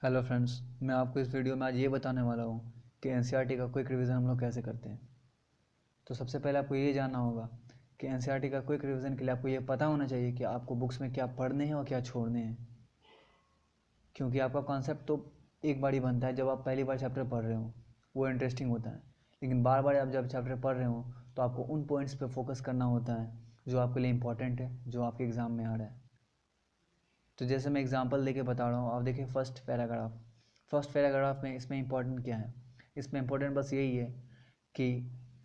Hello friends, मैं आपको इस वीडियो में आज ये बताने वाला हूँ कि एनसीईआरटी का क्विक रिवीजन हम लोग कैसे करते हैं। तो सबसे पहले आपको ये जानना होगा कि एनसीईआरटी का क्विक रिवीजन के लिए आपको ये पता होना चाहिए कि आपको बुक्स में क्या पढ़ने हैं और क्या छोड़ने हैं। क्योंकि आपका कॉन्सेप्ट तो एक बार ही बनता है जब आप पहली बार चैप्टर पढ़ रहे हो, वो इंटरेस्टिंग होता है। लेकिन बार बार आप जब चैप्टर पढ़ रहे हो तो आपको उन पॉइंट्स पर फोकस करना होता है जो आपके लिए इंपॉर्टेंट है, जो आपके एग्ज़ाम में आ रहा है। तो जैसे मैं एग्जांपल देके बता रहा हूँ, आप देखिए फर्स्ट पैराग्राफ में इसमें इंपॉर्टेंट क्या है। इसमें इंपॉर्टेंट बस यही है कि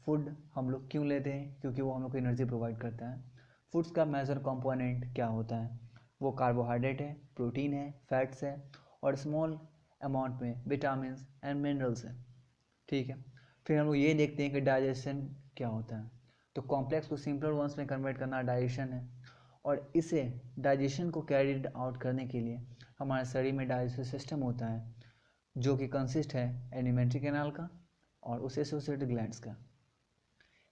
फूड हम लोग क्यों लेते हैं, क्योंकि वो हम लोग को एनर्जी प्रोवाइड करता है। फूड्स का मेजर कंपोनेंट क्या होता है, वो कार्बोहाइड्रेट है, प्रोटीन है, फैट्स है और स्मॉल अमाउंट में विटामिन एंड मिनरल्स है। ठीक है। फिर हम लोग ये देखते हैं कि डाइजेशन क्या होता है। तो कॉम्प्लेक्स को सिंपल वंस में कन्वर्ट करना डाइजेशन है। और इसे डाइजेशन को कैरिड आउट करने के लिए हमारे शरीर में डाइजेस्टिव सिस्टम होता है, जो कि कंसिस्ट है एलिमेंट्री कैनाल का और उससे एसोसिएटेड ग्लैंड्स का।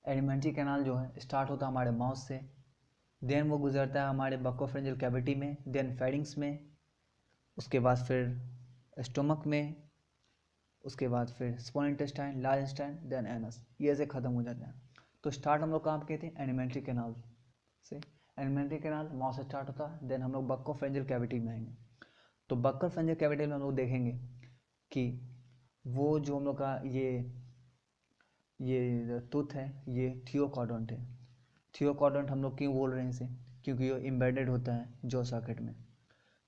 एलिमेंट्री कैनाल जो है स्टार्ट होता है हमारे माउथ से, देन वो गुजरता है हमारे बकोफेरेंजियल कैविटी में, देन फेरिंग्स में, उसके बाद फिर स्टोमक में, उसके बाद फिर small intestine, large intestine, then anus, ये ऐसे ख़त्म हो जाता है। तो स्टार्ट हम लोग कहाँ पे कहते हैं, एलिमेंट्री कैनाल से। एलिमेंट्री कैनाल माउथ से स्टार्ट होता है, देन हम लोग बकोफेरेंजियल कैविटी में आएंगे। तो बकोफेरेंजियल कैविटी में हम लोग देखेंगे कि वो जो हम लोग का ये टूथ है, ये थियोकॉर्डोंट है। थियोकॉर्डोंट हम लोग क्यों बोल रहे हैं इसे, क्योंकि ये एम्बेडेड होता है जॉ सॉकेट में।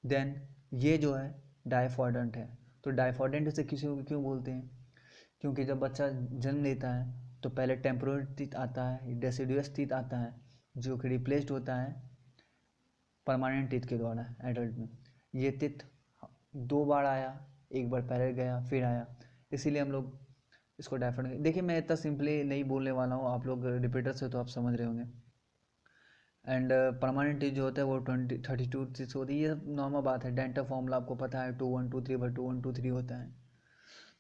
देन ये जो है डायफॉर्डेंट है। तो डायफॉर्डेंट इसे किसी को क्यों बोलते हैं, क्योंकि जब बच्चा जन्म लेता है तो पहले टेम्पोररी टीथ आता है, डेसिडुअस टीथ आता है, जो कि रिप्लेस्ड होता है परमानेंट टीथ के द्वारा एडल्ट में। ये टीथ दो बार आया, एक बार पहले गया फिर आया, इसीलिए हम लोग इसको डायफॉर्डेंट। देखिए मैं इतना सिंपली नहीं बोलने वाला हूँ, आप लोग रिपीटर से तो आप समझ रहे होंगे। एंड परमानेंट टीथ जो होता है वो 32 टीथ होती है, ये सब नॉर्मल बात है। डेंटल फॉर्मूला आपको पता है 2 1 2 3/2 1 2 3 होता है।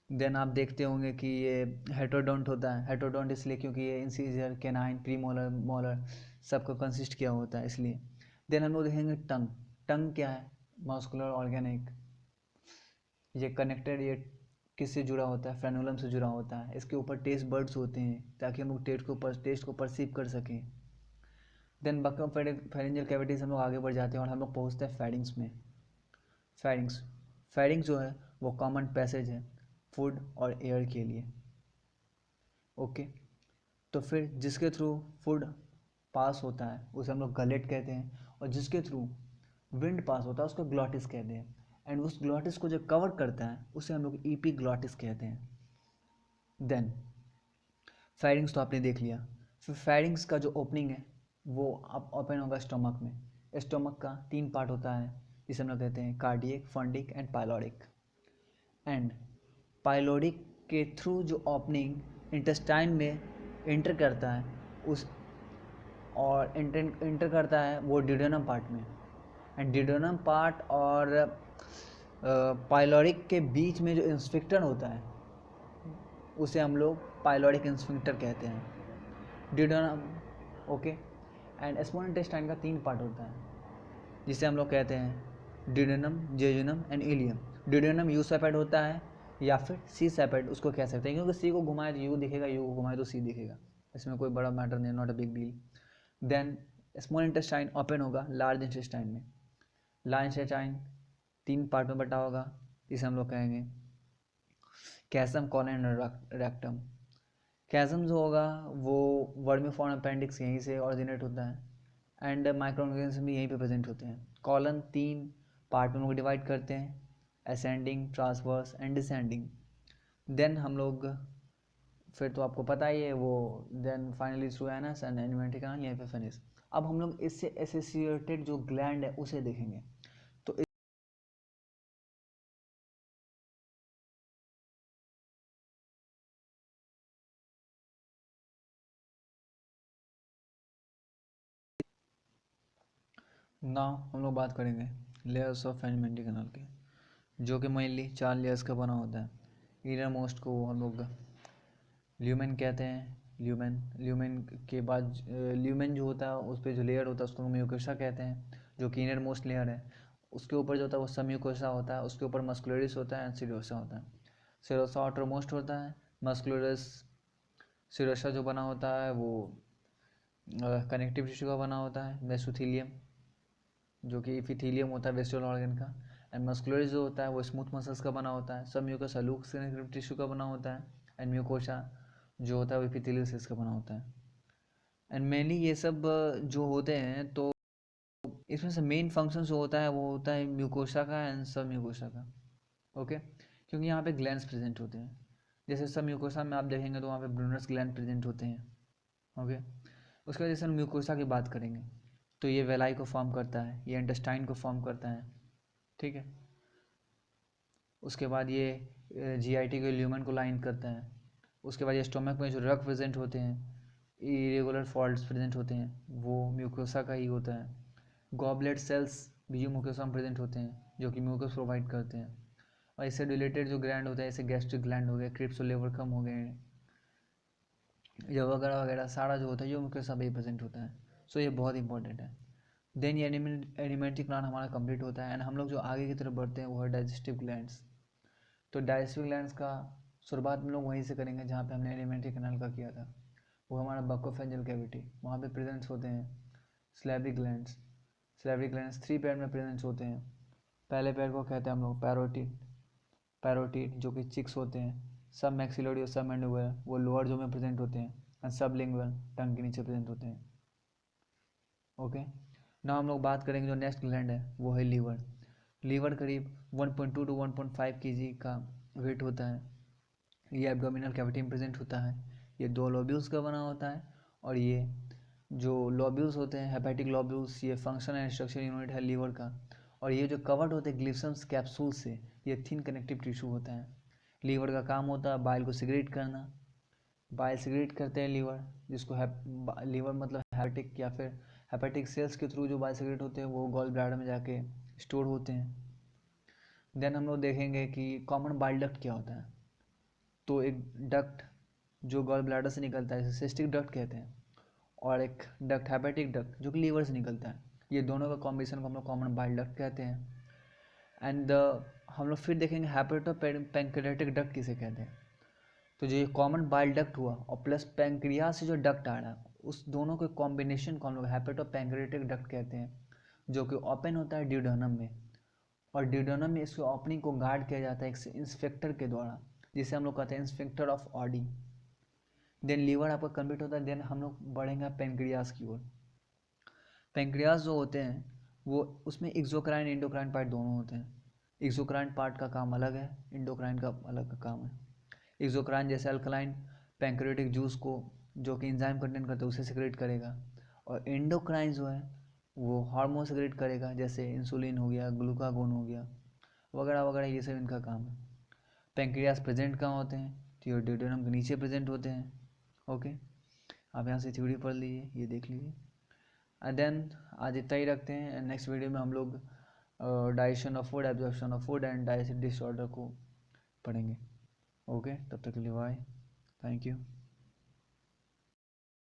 देन आप देखते होंगे कि ये हेटरोडोंट होता है। हेटरोडोंट इसलिए क्योंकि ये इंसीजर, कैनाइन, प्रीमोलर, मोलर सबको कंसिस्ट किया होता है, इसलिए। देन हम लोग देखेंगे टंग। टंग क्या है, मस्कुलर ऑर्गेनिक। ये कनेक्टेड, ये किससे जुड़ा होता है, फ्रेनुलम से जुड़ा होता है। इसके ऊपर टेस्ट बर्ड्स होते हैं ताकि हम लोग टेस्ट को परसीव कर सकें। देन बकोफेरेंजियल कैविटीज हम लोग आगे बढ़ जाते हैं और हम लोग पहुँचते हैं फेरिंग्स में। फेरिंग्स फेरिंग्स जो है वो कॉमन पैसेज है फूड और एयर के लिए। ओके। तो फिर जिसके थ्रू फूड पास होता है उसे हम लोग गलेट कहते हैं, और जिसके थ्रू विंड पास होता है उसको ग्लॉटिस कहते हैं। एंड उस ग्लॉटिस को जो कवर करता है उसे हम लोग ईपी ग्लॉटिस कहते हैं। देन फेरिंग्स तो आपने देख लिया। फिर फेरिंग्स का जो ओपनिंग है वो अब ओपन होगा स्टोमक में। स्टोमक का 3 पार्ट होता है, जिसे हम लोग कहते हैं cardiac, fundic and pyloric. And pyloric के थ्रू जो ओपनिंग इंटेस्टाइन में इंटर करता है उस और इंटर करता है वो डिडोनम पार्ट में। एंड डिडोनम पार्ट और पाइलोरिक के बीच में जो इंस्फिक्टर होता है उसे हम लोग पाइलोरिक इंस्फिक्टर कहते हैं, डिडोनम। ओके। एंड स्मॉल इंटेस्टाइन का 3 पार्ट होता है, जिसे हम लोग कहते हैं duodenum, jejunum and ileum. Duodenum U shaped होता है या फिर सी सेपेड उसको कह सकते हैं, क्योंकि सी को घुमाए तो यू दिखेगा, यू को घुमाए तो सी दिखेगा, इसमें कोई बड़ा मैटर नहीं, not a big deal. Then small intestine open होगा लार्ज इंटेस्टाइन में। लार्ज इंटेस्टाइन 3 पार्ट में बटा होगा, जिसे हम लोग कहेंगे caecum, colon and rectum. Caecum जो होगा वो वर्मीफॉर्म अपेंडिक्स यहीं से ऑरिजिनेट होता है, एंड माइक्रो ऑर्गेनिज्म भी यहीं पे प्रेजेंट होते हैं। कॉलन 3 पार्ट में हम लोग डिवाइड करते हैं, ascending, transverse and descending. Then हम लोग फिर तो आपको पता ही है वो, then finally through anus and alimentary canal यहीं पे फिनिश। अब हम लोग इससे एसोसिएटेड जो ग्लैंड है उसे देखेंगे। तो नाउ हम लोग बात करेंगे लेयर्स ऑफ एलिमेंट्री कैनाल के, जो कि मेनली 4 लेयर्स का बना होता है। इनर मोस्ट को हम लोग ल्यूमेन कहते हैं। ल्यूमेन के बाद ल्यूमेन जो होता है उस पर जो लेयर होता है उसको हम म्यूकोसा कहते हैं, जो कि इनर मोस्ट लेयर है। उसके ऊपर जो होता है वो सबम्यूकोसा होता है, उसके ऊपर मस्कुलरिस होता है एंड सीरोसा होता है। सीरोसा आउटरमोस्ट होता है, मस्कुलरिस सीरोसा जो बना होता है वो कनेक्टिव टिश्यू का बना होता है, मेसोथीलियम जो कि इपिथीलियम होता है वेस्ट्रल ऑर्गन का, एंड मस्कुलरिस जो होता है वो स्मूथ मसल्स का बना होता है। सबम्यूकोसा लूक्स कनेक्टिव टिश्यू का बना होता है, एंड म्यूकोसा जो होता है वो इपिथेलियल सेल्स का बना होता है। एंड मेनली ये सब जो होते हैं, तो इसमें से मेन फंक्शन जो होता है वो होता है म्यूकोसा का एंड सब म्यूकोसा का। ओके, क्योंकि यहाँ पे ग्लैंड्स प्रेजेंट होते हैं। जैसे सब म्यूकोसा में आप देखेंगे तो वहाँ पे ब्रूनस ग्लैंड प्रेजेंट होते हैं। ओके, उसके बाद जैसे हम म्यूकोसा की बात करेंगे तो ये वेलाई को फॉर्म करता है, ये इंटेस्टाइन को फॉर्म करता है, ठीक है। उसके बाद ये जीआईटी के ल्यूमन को लाइन करता है। उसके बाद ये स्टोमक में जो रग प्रेजेंट होते हैं, इरेगुलर फॉल्ट्स प्रेजेंट होते हैं, वो म्यूकोसा का ही होता है। गॉबलेट सेल्स भी म्यूकोसा में प्रेजेंट होते हैं जो कि म्यूकस प्रोवाइड करते हैं। और इससे रिलेटेड जो ग्लैंड होते हैं जैसे गैस्ट्रिक ग्लैंड हो गए, क्रिप्स और लेबरकम हो गए, ये वगैरह वगैरह सारा जो होता है ये म्यूकोसा में प्रेजेंट होता है। सो ये बहुत इंपॉर्टेंट है। देन ये एलिमेंट्री प्लान हमारा कंप्लीट होता है एंड हम लोग जो आगे की तरफ बढ़ते हैं वो है डाइजेस्टिव ग्लैंड्स। तो डाइजेस्टिव ग्लैंड्स का शुरुआत हम लोग वहीं से करेंगे जहाँ पे हमने एलिमेंट्री कैनाल का किया था, वो हमारा बकोफेंजियल कैविटी, वहाँ पे प्रेजेंस होते हैं Slavic glands. Slavic glands 3 pair में प्रेजेंस होते हैं। पहले पेयर को कहते हैं हम लोग पैरोटिड, पैरोटिड जो कि चिक्स होते हैं। सब मैक्सिलरी और सब मैंडिबुलर वो लोअर जो में प्रेजेंट होते हैं, एंड सब लिंगुअल टंग के नीचे प्रेजेंट होते हैं। ओके, ना हम लोग बात करेंगे जो नेक्स्ट ग्लैंड है वो है लीवर। लीवर करीब 1.2 to 1.5 kg का वेट होता है। ये एब्डोमिनल कैविटी में प्रेजेंट होता है। ये 2 लोब्यूल्स का बना होता है, और ये जो लोब्यूल्स होते हैं हेपेटिक लोब्यूल्स, ये फंक्शन एंड स्ट्रक्चर यूनिट है लीवर का। और ये जो कवर्ड होते हैं ग्लिसम्स कैप्सूल से, ये थिन कनेक्टिव टिश्यू होता है। लीवर का काम होता है बाइल को सिक्रेट करना, बाइल सिक्रेट करते हैं लीवर, जिसको लीवर मतलब हेपेटिक या फिर हेपेटिक सेल्स के थ्रू जो बाइल सिक्रेट होते हैं वो गॉल ब्लैडर में जाके स्टोर होते हैं। देन हम लोग देखेंगे कि कॉमन बाइल डक्ट क्या होता है। तो एक डक्ट जो गॉल ब्लैडर से निकलता है इसे सिस्टिक डक्ट कहते हैं, और एक डक्ट हेपेटिक डक्ट जो कि लीवर से निकलता है। ये दोनों का कॉम्बिनेशन को हम लोग कॉमन बाइल डक्ट कहते हैं। एंड हम लोग फिर देखेंगे हेपेटो पैंक्रियाटिक डक्ट किसे कहते हैं। तो जो ये कॉमन बाइल डक्ट हुआ और प्लस पैंक्रियाज से जो डक्ट आ रहा है, उस दोनों के कॉम्बिनेशन को हम लोग हेपेटो पैंक्रियाटिक डक्ट कहते हैं, जो कि ओपन होता है ड्यूडेनम में। और ड्यूडेनम में इसके ओपनिंग को गार्ड किया जाता है एक इंस्पेक्टर के द्वारा, जिसे हम लोग कहते हैं sphincter of Oddi. Then liver आपका कंप्लीट होता है, देन हम लोग बढ़ेंगे पेंक्रियाज की ओर। पेंक्रियाज जो होते हैं वो उसमें एक्सोक्राइन एंडोक्राइन पार्ट दोनों होते हैं। एक्सोक्राइन पार्ट का काम अलग है, एंडोक्राइन का अलग का काम है। एक्सोक्राइन जैसे अल्कलाइन पैंक्रियाटिक जूस को जो कि एंजाइम कंटेन करता है उसे सिक्रेट करेगा, और एंडोक्राइन जो है वो हार्मोन सिक्रेट करेगा, जैसे इंसुलिन हो गया, ग्लूकागोन हो गया, वगैरह वगैरह, ये सब इनका काम है। पेंक्रियाज प्रेजेंट कहाँ होते हैं, ड्यूडेनम के नीचे प्रेजेंट होते हैं। ओके, आप यहाँ से थ्योरी पढ़ लीजिए, ये देख लीजिए। एंड देन आज इतना ही रखते हैं, नेक्स्ट वीडियो में हम लोग digestion of food, absorption of food and digestive disorder को पढ़ेंगे। ओके, तब तक के लिए बाय, थैंक यू।